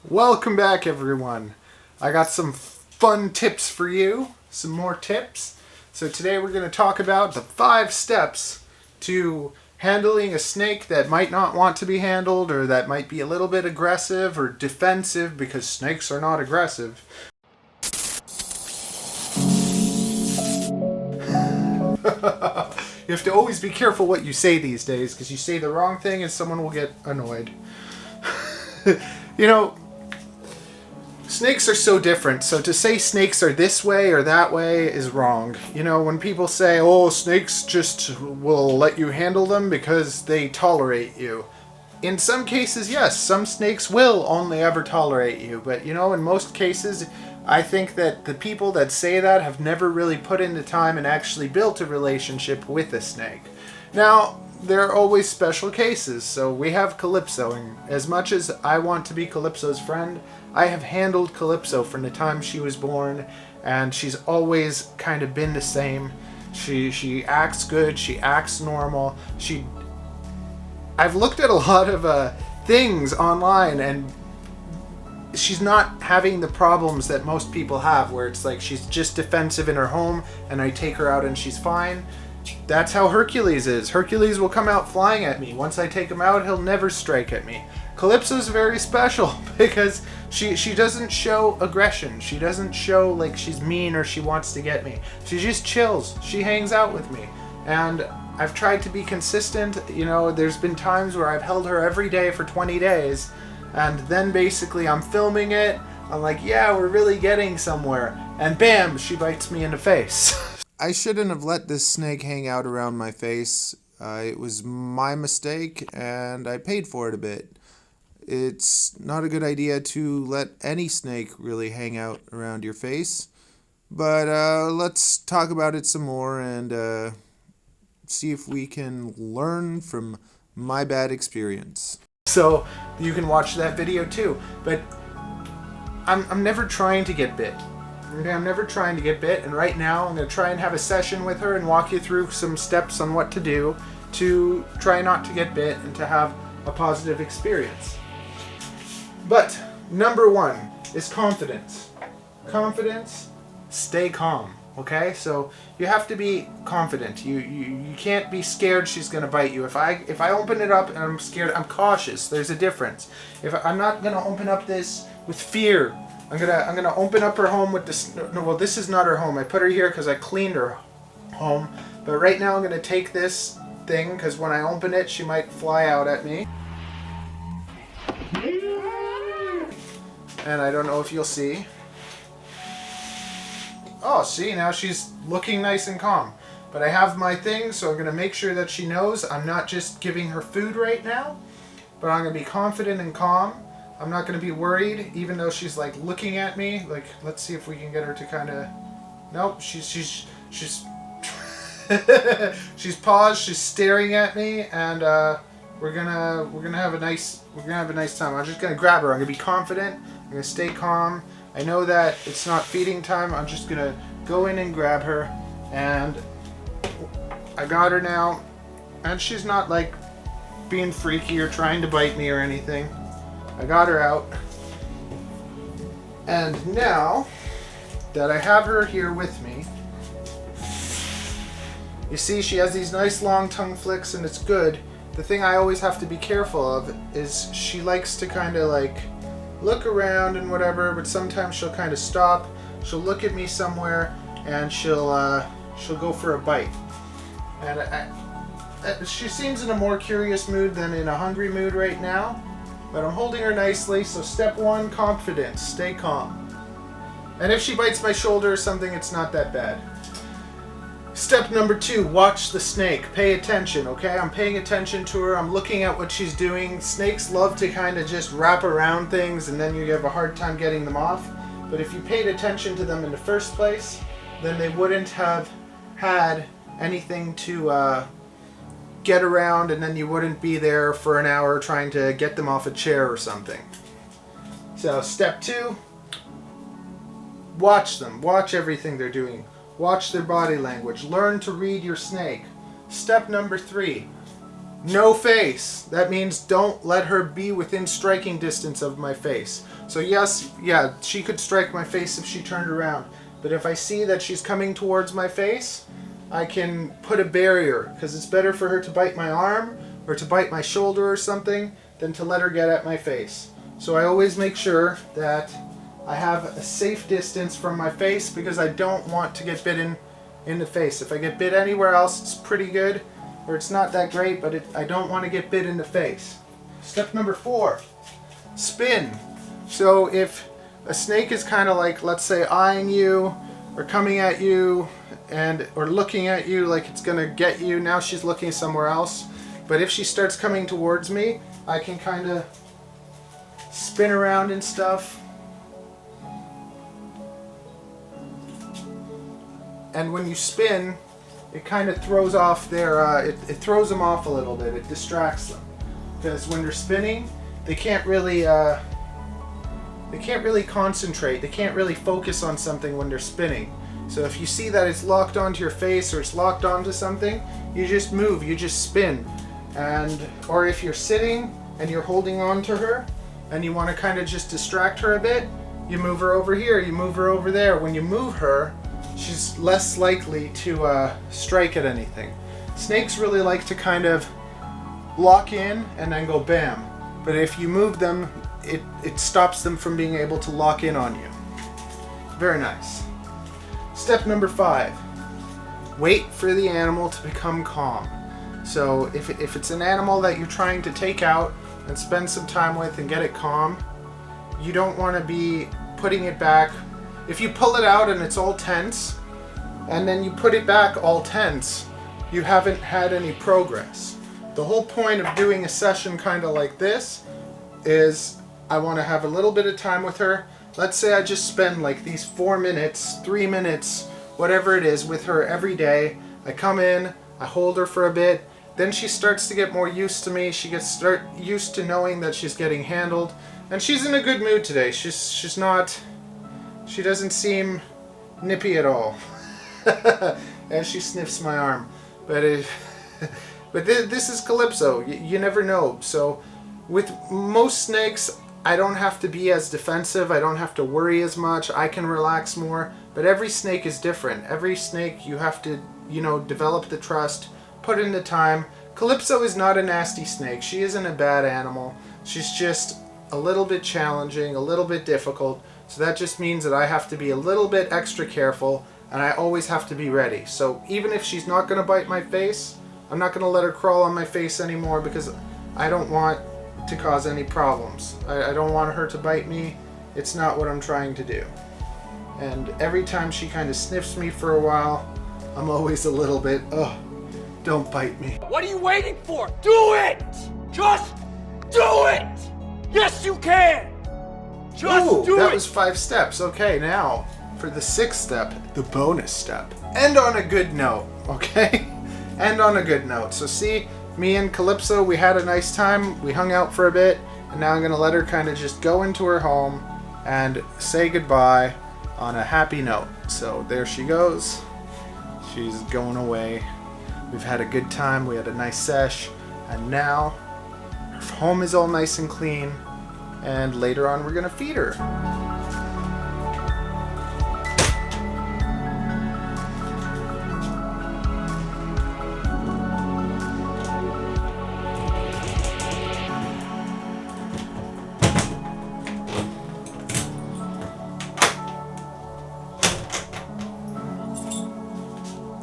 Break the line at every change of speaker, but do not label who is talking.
Welcome back, everyone. I got some fun tips for you, some more tips. So today we're going to talk about the 5 steps to handling a snake that might not want to be handled, or that might be a little bit aggressive or defensive, because snakes are not aggressive. You have to always be careful what you say these days, because you say the wrong thing and someone will get annoyed. You know, snakes are so different, so to say snakes are this way or that way is wrong. You know, when people say, oh, snakes just will let you handle them because they tolerate you. In some cases, yes, some snakes will only ever tolerate you, but you know, in most cases, I think that the people that say that have never really put in the time and actually built a relationship with a snake. Now, there are always special cases, so we have Calypso, and as much as I want to be Calypso's friend, I have handled Calypso from the time she was born, and she's always kind of been the same. She acts good, she acts normal, I've looked at a lot of things online, and she's not having the problems that most people have, where it's like she's just defensive in her home, and I take her out and she's fine. That's how Hercules is. Hercules will come out flying at me. Once I take him out, he'll never strike at me. Calypso's very special because she doesn't show aggression. She doesn't show like she's mean or she wants to get me. She just chills. She hangs out with me. And I've tried to be consistent. You know, there's been times where I've held her every day for 20 days. And then basically I'm filming it. I'm like, yeah, we're really getting somewhere. And bam, she bites me in the face. I shouldn't have let this snake hang out around my face. It was my mistake, and I paid for it a bit. It's not a good idea to let any snake really hang out around your face. But let's talk about it some more and see if we can learn from my bad experience. So you can watch that video too. But I'm never trying to get bit. Okay, I'm never trying to get bit, and right now I'm going to try and have a session with her and walk you through some steps on what to do to try not to get bit and to have a positive experience. But number 1 is confidence. Confidence, stay calm, okay? So you have to be confident. You can't be scared she's going to bite you. If I open it up and I'm scared, I'm cautious. There's a difference. I'm not going to open up this with fear. I'm gonna open up her home with this. No, well, this is not her home. I put her here because I cleaned her home. But right now I'm gonna take this thing because when I open it, she might fly out at me. And I don't know if you'll see. Oh, see, now she's looking nice and calm. But I have my thing, so I'm gonna make sure that she knows I'm not just giving her food right now, but I'm gonna be confident and calm. I'm not going to be worried, even though she's like looking at me. Like, let's see if we can get her to kind of. Nope, she's she's paused. She's staring at me, and we're gonna have a nice time. I'm just gonna grab her. I'm gonna be confident. I'm gonna stay calm. I know that it's not feeding time. I'm just gonna go in and grab her, and I got her now, and she's not like being freaky or trying to bite me or anything. I got her out, and now that I have her here with me, you see she has these nice long tongue flicks, and it's good. The thing I always have to be careful of is she likes to kind of like look around and whatever, but sometimes she'll kind of stop, she'll look at me somewhere, and she'll go for a bite. And she seems in a more curious mood than in a hungry mood right now. But I'm holding her nicely, so step 1, confidence, stay calm. And if she bites my shoulder or something, it's not that bad. Step number 2, watch the snake. Pay attention, okay? I'm paying attention to her, I'm looking at what she's doing. Snakes love to kind of just wrap around things and then you have a hard time getting them off. But if you paid attention to them in the first place, then they wouldn't have had anything to get around, and then you wouldn't be there for an hour trying to get them off a chair or something. So step 2, watch them. Watch everything they're doing. Watch their body language. Learn to read your snake. Step number 3, No face. That means don't let her be within striking distance of my face. So yes, yeah, she could strike my face if she turned around. But if I see that she's coming towards my face, I can put a barrier, because it's better for her to bite my arm or to bite my shoulder or something than to let her get at my face. So I always make sure that I have a safe distance from my face, because I don't want to get bitten in the face. If I get bit anywhere else, it's pretty good, or it's not that great, but I don't want to get bit in the face. Step number 4, spin. So if a snake is kind of like, let's say, eyeing you or coming at you or looking at you like it's gonna get you, now she's looking somewhere else. But if she starts coming towards me, I can kind of spin around and stuff. And when you spin, it kind of throws off their, it throws them off a little bit. It distracts them. Because when they're spinning, they can't really concentrate. They can't really focus on something when they're spinning. So if you see that it's locked onto your face or it's locked onto something, you just move, you just spin. Or if you're sitting and you're holding on to her and you want to kind of just distract her a bit, you move her over here, you move her over there. When you move her, she's less likely to strike at anything. Snakes really like to kind of lock in and then go bam. But if you move them, it stops them from being able to lock in on you. Very nice. Step number 5. Wait for the animal to become calm. So if it's an animal that you're trying to take out and spend some time with and get it calm, you don't want to be putting it back. If you pull it out and it's all tense, and then you put it back all tense, you haven't had any progress. The whole point of doing a session kind of like this is I want to have a little bit of time with her. Let's say I just spend like these 4 minutes, 3 minutes, whatever it is, with her every day. I come in, I hold her for a bit, then she starts to get more used to me. She gets used to knowing that she's getting handled, and she's in a good mood today. She doesn't seem nippy at all. As she sniffs my arm. But this is Calypso. You never know. So with most snakes, I don't have to be as defensive. I don't have to worry as much. I can relax more. But every snake is different. Every snake you have to, develop the trust, put in the time. Calypso is not a nasty snake. She isn't a bad animal. She's just a little bit challenging, a little bit difficult. So that just means that I have to be a little bit extra careful, and I always have to be ready. So even if she's not going to bite my face, I'm not going to let her crawl on my face anymore, because I don't want to cause any problems. I don't want her to bite me. It's not what I'm trying to do. And every time she kind of sniffs me for a while, I'm always a little bit, oh, don't bite me.
What are you waiting for? Do it! Just do it! Yes, you can! Just do it!
That was 5 steps. Okay, now for the 6th step, the bonus step. End on a good note, okay? End on a good note. So see, me and Calypso, we had a nice time. We hung out for a bit, and now I'm going to let her kind of just go into her home and say goodbye on a happy note. So there she goes. She's going away. We've had a good time. We had a nice sesh, and now her home is all nice and clean, and later on we're going to feed her.